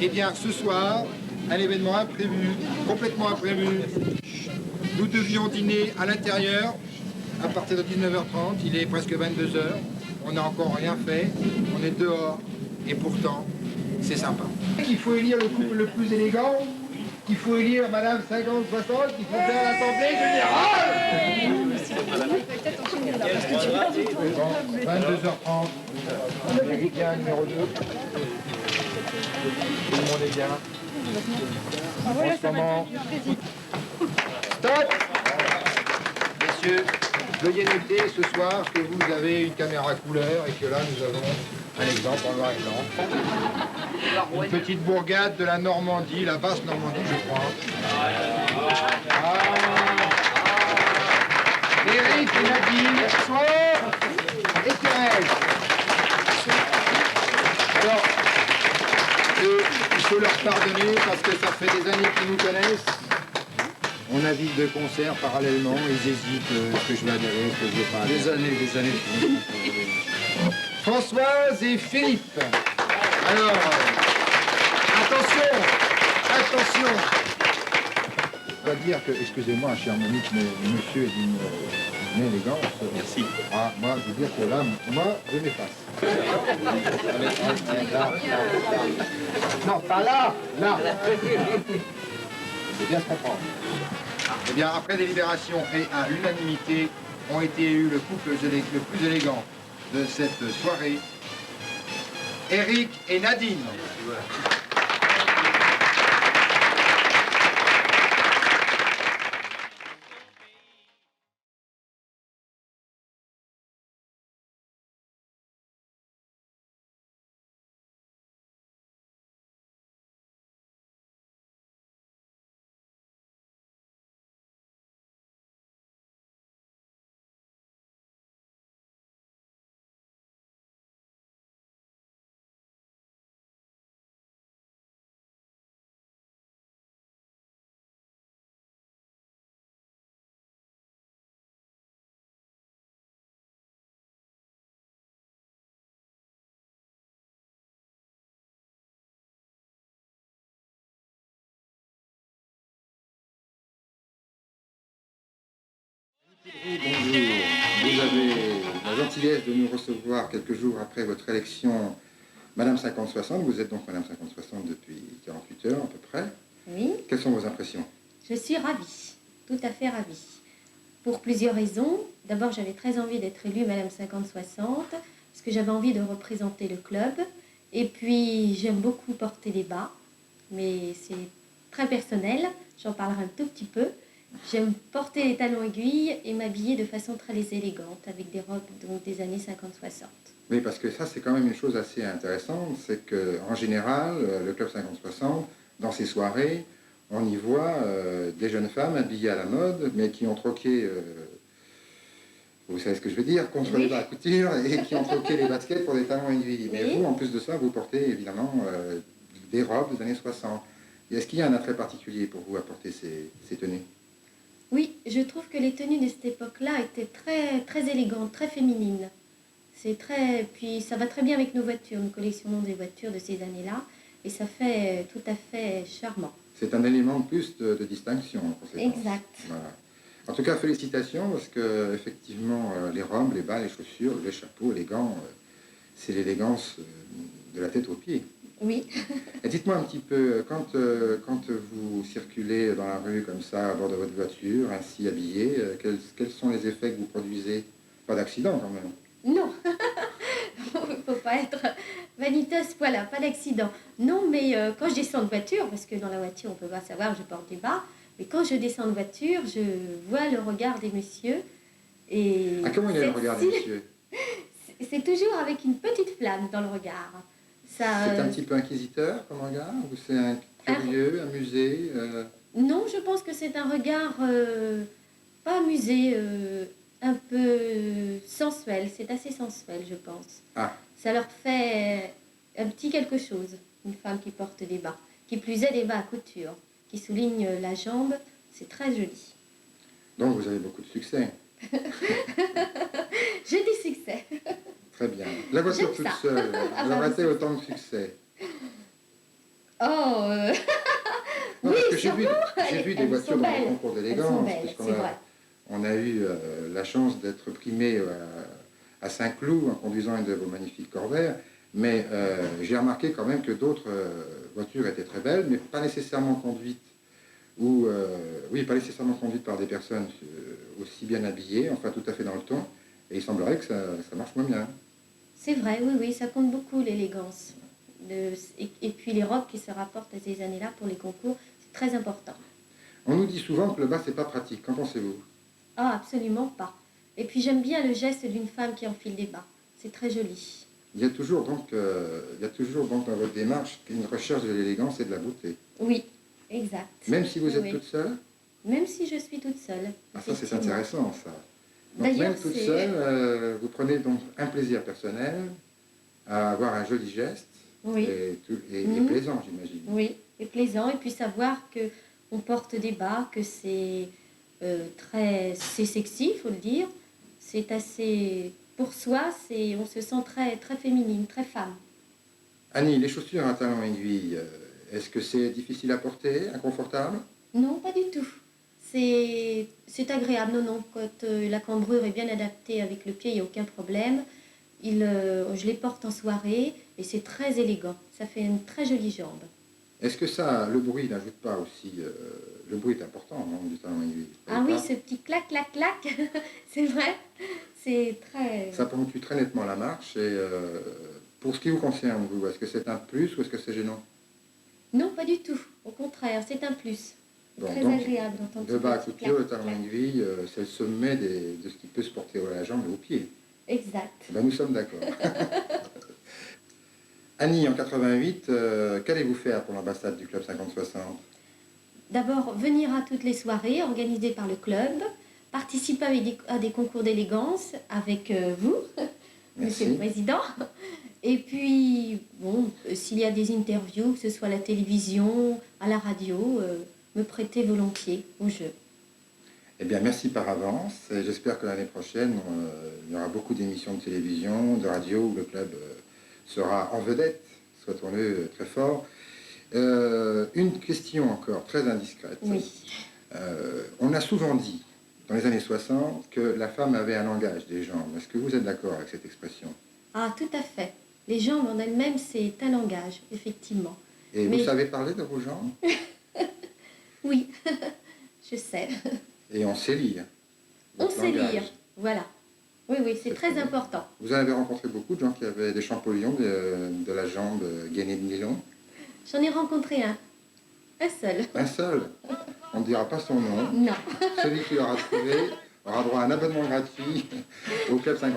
Eh bien, ce soir, un événement imprévu, complètement imprévu. Nous devions dîner à l'intérieur à partir de 19h30. Il est presque 22h. On n'a encore rien fait. On est dehors. Et pourtant, c'est sympa. Il faut élire le couple le plus élégant. Il faut élire Madame 50-60 qui faut faire l'Assemblée Générale. Bon, 22h30. Éric bien, numéro 2. Tout le monde est bien. En ce moment. Stop! Messieurs, veuillez noter ce soir que vous avez une caméra couleur et que là nous avons un exemple en noir et blanc. Une petite bourgade de la Normandie, la basse Normandie je crois. Éric et Nadine, bonsoir. Et Thérèse. Alors, il faut leur pardonner parce que ça fait des années qu'ils nous connaissent. On navigue de concert parallèlement, ils hésitent, est-ce que je vais adhérer, est-ce que je vais pas adhérer. Des années. Françoise et Philippe. Alors, attention. Je dois dire que, excusez-moi, cher Monique, mais monsieur est d'une élégance. Merci. Ah, moi, je veux dire que là, moi, je m'efface. Là. Non, pas là, là. C'est bien se comprendre. Eh bien, après délibération et à l'unanimité, ont été élus le couple le plus élégant de cette soirée, Éric et Nadine. Bonjour, vous avez la gentillesse de nous recevoir quelques jours après votre élection Madame 50-60. Vous êtes donc Madame 50-60 depuis 48 heures à peu près. Oui. Quelles sont vos impressions? Je suis ravie, tout à fait ravie. Pour plusieurs raisons. D'abord, j'avais très envie d'être élue Madame 50-60 parce que j'avais envie de représenter le club. Et puis, j'aime beaucoup porter des bas, mais c'est très personnel. J'en parlerai un tout petit peu. J'aime porter les talons aiguilles et m'habiller de façon très élégante avec des robes donc, des années 50-60. Oui, parce que ça, c'est quand même une chose assez intéressante. C'est qu'en général, le club 50-60, dans ses soirées, on y voit des jeunes femmes habillées à la mode, mais qui ont troqué, vous savez ce que je veux dire, contre les bas à couture, et qui ont troqué les baskets pour des talons aiguilles. Mais vous, en plus de ça, vous portez évidemment des robes des années 60. Est-ce qu'il y a un attrait particulier pour vous à porter ces tenues? Oui, je trouve que les tenues de cette époque-là étaient très élégantes, très féminines. Puis ça va très bien avec nos voitures. Nous collectionnons des voitures de ces années-là et ça fait tout à fait charmant. C'est un élément de plus de distinction en conséquence. Exact. Voilà. En tout cas, félicitations parce que effectivement, les robes, les bas, les chaussures, les chapeaux, les gants, c'est l'élégance de la tête aux pieds. Oui. Et dites-moi un petit peu, quand vous circulez dans la rue comme ça, à bord de votre voiture, ainsi habillé, quels sont les effets que vous produisez? Pas d'accident quand même? Non, il ne faut pas être vaniteuse, voilà, pas d'accident. Non, mais quand je descends de voiture, parce que dans la voiture on ne peut pas savoir, je porte des bas, mais quand je descends de voiture, je vois le regard des messieurs. Et comment il est le regard des messieurs? C'est toujours avec une petite flamme dans le regard. C'est un petit peu inquisiteur comme regard? Ou c'est un curieux, amusé? Non, je pense que c'est un regard pas amusé, un peu sensuel. C'est assez sensuel, je pense. Ah. Ça leur fait un petit quelque chose, une femme qui porte des bas. Qui plus est des bas à couture, qui souligne la jambe. C'est très joli. Donc vous avez beaucoup de succès. J'ai du succès. Très bien. La voiture toute seule, elle aurait été autant de succès. Oh, Non, oui, parce que j'ai vu, sûrement. j'ai vu des Elles voitures sont dans les belles. concours Elles sont d'élégance, belles, puisqu'on c'est a, vrai. on a eu la chance d'être primé à Saint-Cloud en conduisant une de vos magnifiques Corvair. Mais j'ai remarqué quand même que d'autres voitures étaient très belles, mais pas nécessairement conduites. Ou, oui, pas nécessairement conduites par des personnes aussi bien habillées, enfin tout à fait dans le ton. Et il semblerait que ça marche moins bien. C'est vrai, oui, oui, ça compte beaucoup l'élégance. Et puis les robes qui se rapportent à ces années-là pour les concours, c'est très important. On nous dit souvent que le bas, c'est pas pratique. Qu'en pensez-vous? Ah, absolument pas. Et puis j'aime bien le geste d'une femme qui enfile des bas. C'est très joli. Il y a toujours donc dans votre démarche une recherche de l'élégance et de la beauté. Oui, exact. Même si vous Oui, êtes oui. toute seule? Même si je suis toute seule, Ah, ça, c'est effectivement. intéressant, ça. Donc, D'ailleurs, même toute c'est... seule, vous prenez donc un plaisir personnel à avoir un joli geste Oui. et Mhm. plaisant, j'imagine. Oui, et plaisant. Et puis savoir que on porte des bas, que c'est c'est sexy, il faut le dire. C'est assez... Pour soi, on se sent très, très féminine, très femme. Annie, les chaussures à talons aiguilles, est-ce que c'est difficile à porter, inconfortable? Non, pas du tout. C'est agréable. Non, non, quand la cambrure est bien adaptée avec le pied, il n'y a aucun problème. Je les porte en soirée et c'est très élégant. Ça fait une très jolie jambe. Est-ce que ça, le bruit n'ajoute pas aussi... le bruit est important, non, du talon aiguille? Vous Ah trouvez oui, pas? ce petit clac, clac, clac, c'est vrai. C'est très... Ça ponctue très nettement la marche. Et pour ce qui vous concerne, vous, est-ce que c'est un plus ou est-ce que c'est gênant? Non, pas du tout. Au contraire, c'est un plus. C'est Bon, très donc, agréable d'entendre de ce bas à petit couture, clac, le talon clac. aiguille, c'est le sommet de ce qui peut se porter à la jambe et au pied. Exact. Ben, nous sommes d'accord. Annie, en 88, qu'allez-vous faire pour l'ambassade du Club 50-60? D'abord, venir à toutes les soirées organisées par le club, participer à des concours d'élégance avec vous, Monsieur le Merci. Président. Et puis, bon, s'il y a des interviews, que ce soit à la télévision, à la radio, me prêter volontiers au jeu. Eh bien, merci par avance. Et j'espère que l'année prochaine, il y aura beaucoup d'émissions de télévision, de radio où le club sera en vedette. Souhaitons-le très fort. Une question encore, très indiscrète. Oui. On a souvent dit, dans les années 60, que la femme avait un langage des jambes. Est-ce que vous êtes d'accord avec cette expression? Ah, tout à fait. Les jambes en elles-mêmes, c'est un langage, effectivement. Et Mais vous savez parler de vos jambes? oui, je sais. Et on sait lire On votre sait langage. lire, voilà. Oui, oui, c'est très bien. important. Vous avez rencontré beaucoup de gens qui avaient des champollions de la jambe gainée de nylon? J'en ai rencontré un seul. Un seul? On ne dira pas son nom. Non. Celui qui l'aura trouvé aura droit à un abonnement gratuit au Club 50-60.